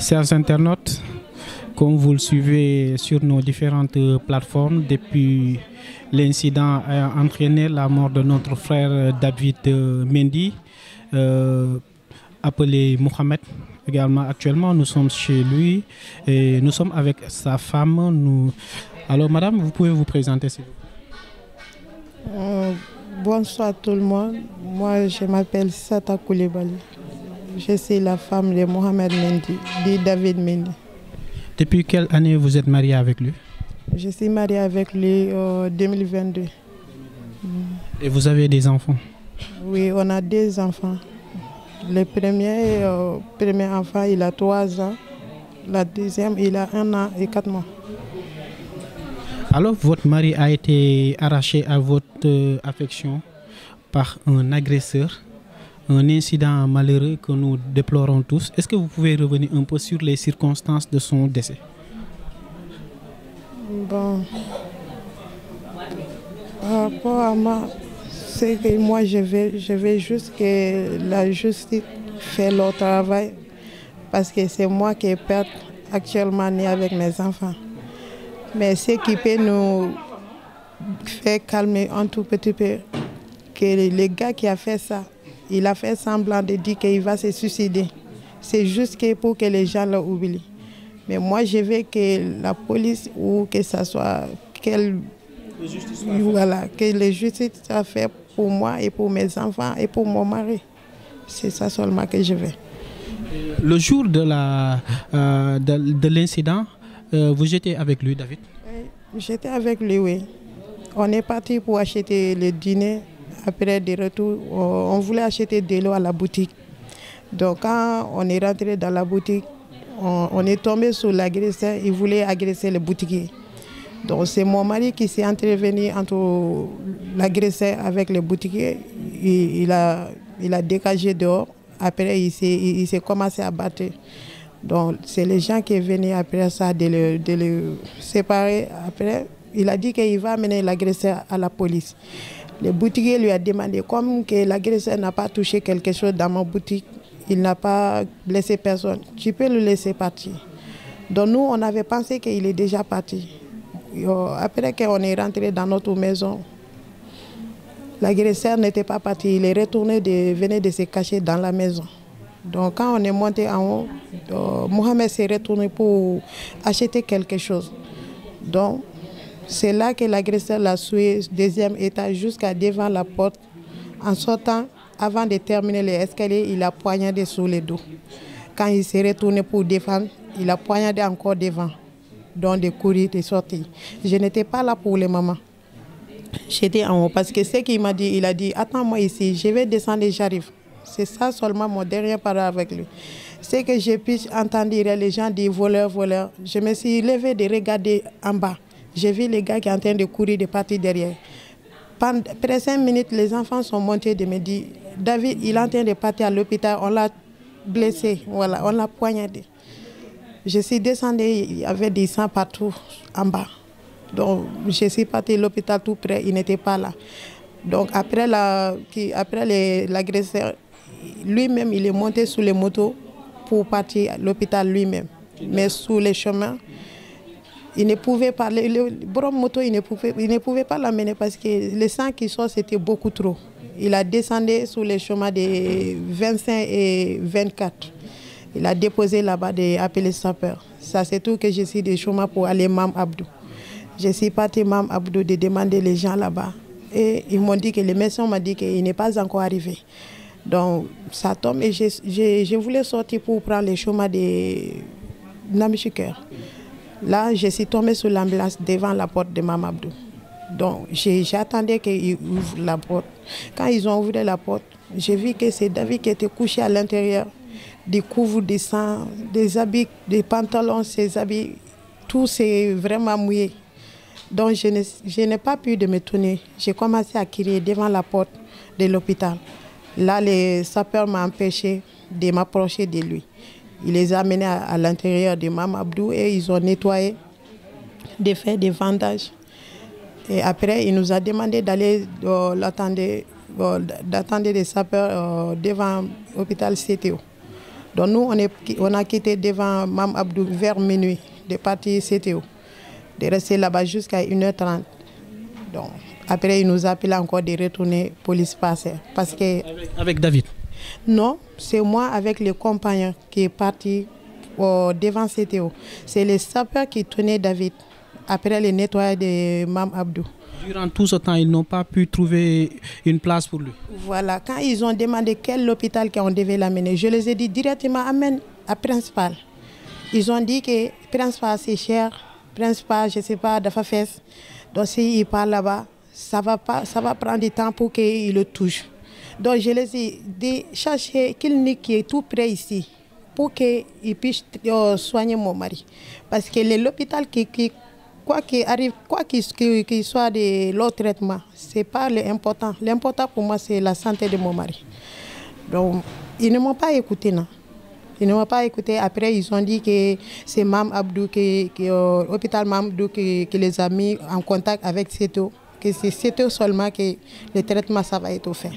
Chers internautes, comme vous le suivez sur nos différentes plateformes, depuis l'incident a entraîné la mort de notre frère David Mendy, appelé Mohamed. Également, actuellement, nous sommes chez lui et nous sommes avec sa femme. Alors, madame, vous pouvez vous présenter, s'il vous plaît. Bonsoir tout le monde. Moi, je m'appelle Sata Koulibaly. Je suis la femme de Mohamed Mendy, de David Mendy. Depuis quelle année vous êtes mariée avec lui? Je suis mariée avec lui en 2022. Et vous avez des enfants? Oui, on a 2 enfants. Le premier enfant, il a 3 ans. La deuxième, il a 1 an et 4 mois. Alors, votre mari a été arraché à votre affection par un agresseur, un incident malheureux que nous déplorons tous. Est-ce que vous pouvez revenir un peu sur les circonstances de son décès? Bon, par rapport à moi, c'est que moi je veux juste que la justice fait leur travail parce que c'est moi qui ai perdu actuellement né avec mes enfants. Mais ce qui peut nous faire calmer un tout petit peu, que le gars qui a fait ça, il a fait semblant de dire qu'il va se suicider. C'est juste pour que les gens l'oublient. Mais moi, je veux que la police ou que ça soit que les justice soit fait pour moi et pour mes enfants et pour mon mari. C'est ça seulement que je veux. Le jour de l'incident, vous étiez avec lui, David? Oui, j'étais avec lui, oui. On est parti pour acheter le dîner. Après, de retour, on voulait acheter de l'eau à la boutique. Donc, quand on est rentré dans la boutique, on est tombé sur l'agresseur. Il voulait agresser le boutiquier. Donc, c'est mon mari qui s'est intervenu entre l'agresseur avec le boutiquier. Il a dégagé dehors. Après, il s'est commencé à battre. Donc, c'est les gens qui sont venus après ça de le séparer. Après, il a dit qu'il va amener l'agresseur à la police. Le boutiquier lui a demandé, comme que l'agresseur n'a pas touché quelque chose dans ma boutique, il n'a pas blessé personne, tu peux le laisser partir. Donc nous, on avait pensé qu'il est déjà parti. Après qu'on est rentré dans notre maison, l'agresseur n'était pas parti, il est retourné, venait de se cacher dans la maison. Donc quand on est monté en haut, Mohamed s'est retourné pour acheter quelque chose. Donc c'est là que l'agresseur l'a suivi, 2e étage, jusqu'à devant la porte. En sortant, avant de terminer les escaliers, il a poignardé sur le dos. Quand il s'est retourné pour défendre, il a poignardé encore devant. Donc de courir, de sortir. Je n'étais pas là pour les mamans. J'étais en haut parce que ce qu'il m'a dit, il a dit, attends-moi ici, je vais descendre et j'arrive. C'est ça seulement mon dernier parole avec lui. C'est que j'ai pu entendre les gens dire voleur, voleur. Je me suis levé de regarder en bas. J'ai vu les gars qui sont en train de courir, de partir derrière. Après 5 minutes, les enfants sont montés de me dire, David, il est en train de partir à l'hôpital, on l'a blessé, voilà, on l'a poignardé. Je suis descendue, il y avait des sang partout en bas. Donc, je suis partie à l'hôpital tout près, il n'était pas là. Donc, après l'agresseur, lui-même, il est monté sur les motos pour partir à l'hôpital lui-même. Mais sous les chemins, il ne pouvait pas, le brom moto, il ne pouvait pas l'amener parce que le sang qui sort, c'était beaucoup trop. Il a descendu sur les chemins de 25 et 24. Il a déposé là-bas appelé sapeur. Ça, c'est tout que je suis des chemins pour aller Mam Abdou. Je suis partie Mam Abdou de demander les gens là-bas. Et ils m'ont dit que le médecin m'a dit qu'il n'est pas encore arrivé. Donc, ça tombe et je voulais sortir pour prendre les chemins de Namichiker. Là, je suis tombée sur l'ambulance devant la porte de Mam Abdou. Donc, j'attendais qu'ils ouvrent la porte. Quand ils ont ouvert la porte, j'ai vu que c'est David qui était couché à l'intérieur. Des couverts de sang, des habits, des pantalons, ses habits, tout s'est vraiment mouillé. Donc, je n'ai pas pu de me tourner. J'ai commencé à crier devant la porte de l'hôpital. Là, les sapeurs m'ont empêché de m'approcher de lui. Il les a amenés à l'intérieur de Mam Abdou et ils ont nettoyé, de faire des vendages. Et après, il nous a demandé d'aller d'attendre des sapeurs devant l'hôpital CTO. Donc nous, on a quitté devant Mam Abdou vers minuit, de partir CTO, de rester là-bas jusqu'à 1h30. Donc après, il nous a appelé encore de retourner police passée. Parce que... Avec David? Non, c'est moi avec les compagnons qui est parti devant CTO. C'est les sapeurs qui tenaient David après le nettoyage de Mam Abdou. Durant tout ce temps, ils n'ont pas pu trouver une place pour lui. Voilà, quand ils ont demandé quel hôpital qu'on devait l'amener, je les ai dit directement amène à Principal. Ils ont dit que Principal c'est cher, Principal, je ne sais pas, d'Afafès. Donc s'il parle là-bas, ça va prendre du temps pour qu'il le touche. Donc je les ai dit de chercher clinique qui est tout près ici pour qu'il puisse soigner mon mari. Parce que l'hôpital quoi qu'il arrive, quoi qu'il soit de l'autre traitement, ce n'est pas l'important. L'important pour moi, c'est la santé de mon mari. Donc, ils ne m'ont pas écouté, non. Ils ne m'ont pas écouté. Après, ils ont dit que c'est Mam Abdou, l'hôpital Mam Abdou qui les a mis en contact avec CETO. Que c'est CETO seulement que le traitement, ça va être fait.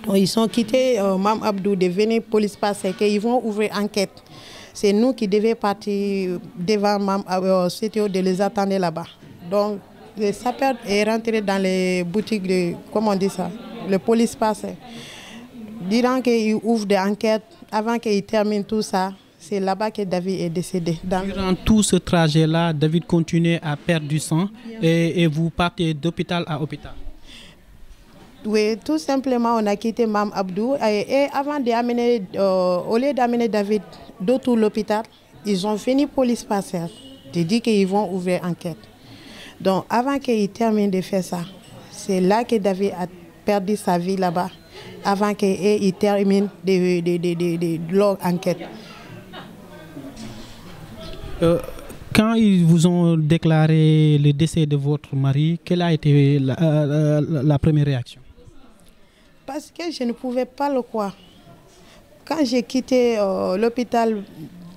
Donc, ils ont quitté Mam Abdou de venir police passer, qu'ils vont ouvrir enquête. C'est nous qui devions partir devant CTO de les attendre là-bas. Donc, le sapeur est rentré dans les boutiques de, comment on dit ça, le police passe. Durant qu'il ouvre des enquêtes, avant qu'il termine tout ça, c'est là-bas que David est décédé. Durant tout ce trajet-là, David continuait à perdre du sang et vous partez d'hôpital à hôpital. Oui, tout simplement, on a quitté Mam Abdou et avant d'amener, au lieu d'amener David d'autour l'hôpital, ils ont fini police passée. Ils disent qu'ils vont ouvrir enquête. Donc, avant qu'ils terminent de faire ça, c'est là que David a perdu sa vie là-bas, avant qu'ils terminent leur enquête. Quand ils vous ont déclaré le décès de votre mari, quelle a été la première réaction? Parce que je ne pouvais pas le croire. Quand j'ai quitté l'hôpital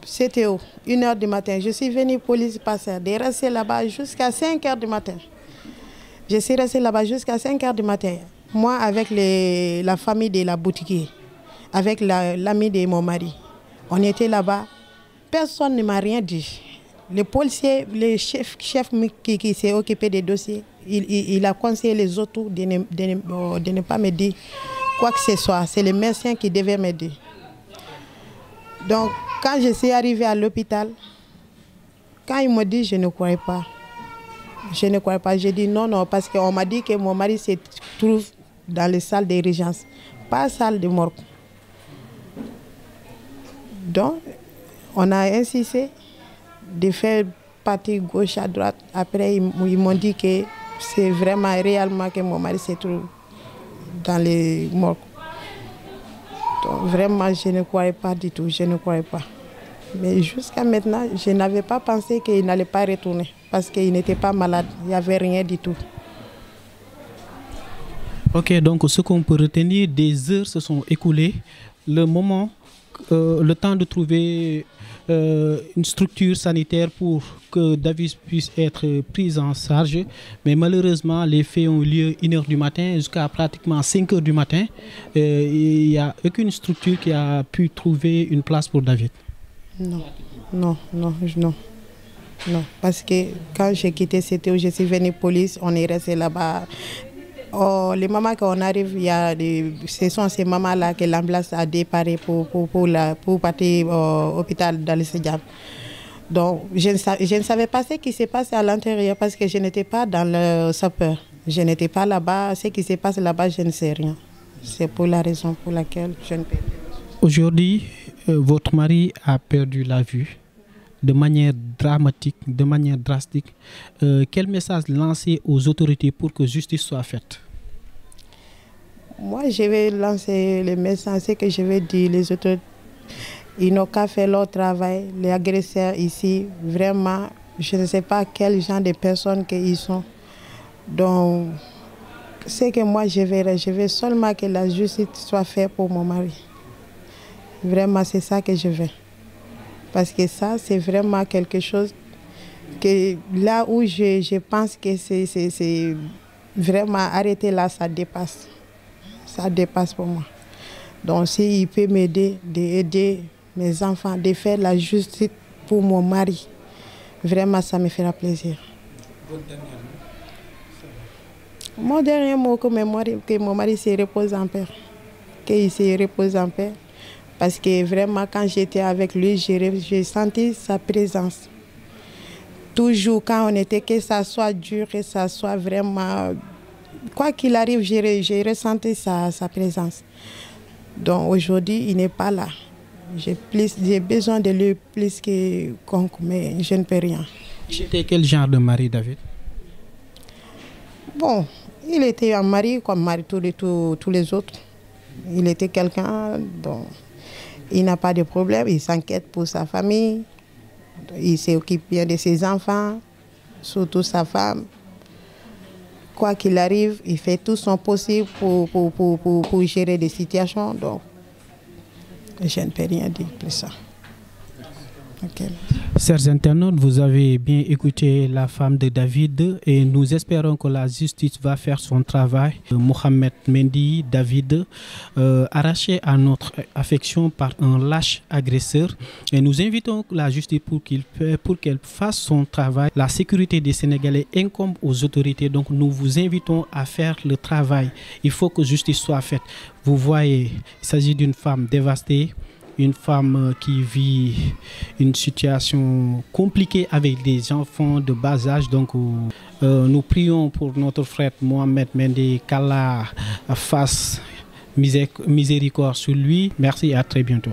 CTO, 1h du matin, je suis venue police passer, de rester là-bas jusqu'à 5h du matin. Je suis restée là-bas jusqu'à 5h du matin. Moi, avec la famille de la boutique, avec l'ami de mon mari, on était là-bas. Personne ne m'a rien dit. Le policier, le chef qui s'est occupé des dossiers, il a conseillé les autres de ne pas me dire quoi que ce soit. C'est le médecin qui devait me dire. Donc, quand je suis arrivée à l'hôpital, quand il m'a dit, je ne croyais pas. Je ne croyais pas. J'ai dit non, parce qu'on m'a dit que mon mari se trouve dans les salles d'urgence, pas salle de morgue. Donc, on a insisté de faire partie gauche à droite. Après, ils m'ont dit que c'est vraiment réellement que mon mari se trouve dans les morgues. Donc, vraiment, je ne croyais pas du tout, je ne croyais pas. Mais jusqu'à maintenant, je n'avais pas pensé qu'il n'allait pas retourner parce qu'il n'était pas malade, il n'y avait rien du tout. Ok, donc ce qu'on peut retenir, des heures se sont écoulées. Le temps de trouver une structure sanitaire pour que David puisse être pris en charge. Mais malheureusement, les faits ont eu lieu 1h du matin jusqu'à pratiquement 5h du matin. Il n'y a aucune structure qui a pu trouver une place pour David. Non. Parce que quand j'ai quitté CTO, je suis venue police, on est resté là-bas. Oh, les mamans, quand on arrive, ce sont ces mamans-là que l'ambulance a déparé pour partir au hôpital d'Al-Sejab. Donc, je ne savais pas ce qui s'est passé à l'intérieur parce que je n'étais pas dans le sapeur. Je n'étais pas là-bas. Ce qui se passe là-bas, je ne sais rien. C'est pour la raison pour laquelle je ne peux pas. Aujourd'hui, votre mari a perdu la vue de manière dramatique, de manière drastique. Quel message lancer aux autorités pour que justice soit faite? Moi, je vais lancer le message, c'est que je vais dire les autorités, ils n'ont qu'à faire leur travail. Les agresseurs ici, vraiment, je ne sais pas quel genre de personnes qu'ils sont. Donc, c'est que moi, je veux seulement que la justice soit faite pour mon mari. Vraiment, c'est ça que je veux. Parce que ça, c'est vraiment quelque chose que là où je pense que c'est vraiment arrêté là, ça dépasse. Ça dépasse pour moi. Donc s'il peut m'aider, d'aider mes enfants, de faire la justice pour mon mari, vraiment ça me fera plaisir. Votre dernier mot? Mon dernier mot, que mon mari se repose en paix. Qu'il se repose en paix. Parce que vraiment, quand j'étais avec lui, j'ai senti sa présence. Toujours, quand on était, que ça soit dur, que ça soit vraiment... Quoi qu'il arrive, j'ai ressenti sa présence. Donc aujourd'hui, il n'est pas là. J'ai besoin de lui plus que mais je ne peux rien. C'était quel genre de mari, David? Bon, il était un mari comme mari tous les autres. Il était quelqu'un dont il n'a pas de problème, il s'inquiète pour sa famille, il s'occupe bien de ses enfants, surtout sa femme. Quoi qu'il arrive, il fait tout son possible pour gérer des situations. Donc, je ne peux rien dire plus ça. Okay. Chers internautes, vous avez bien écouté la femme de David et nous espérons que la justice va faire son travail. Mohamed Mendy, David, arraché à notre affection par un lâche agresseur. Et nous invitons la justice pour qu'elle fasse son travail. La sécurité des Sénégalais incombe aux autorités. Donc nous vous invitons à faire le travail. Il faut que justice soit faite. Vous voyez, il s'agit d'une femme dévastée. Une femme qui vit une situation compliquée avec des enfants de bas âge. Donc, nous prions pour notre frère Mohamed Mendy, qu'Allah fasse miséricorde sur lui. Merci et à très bientôt.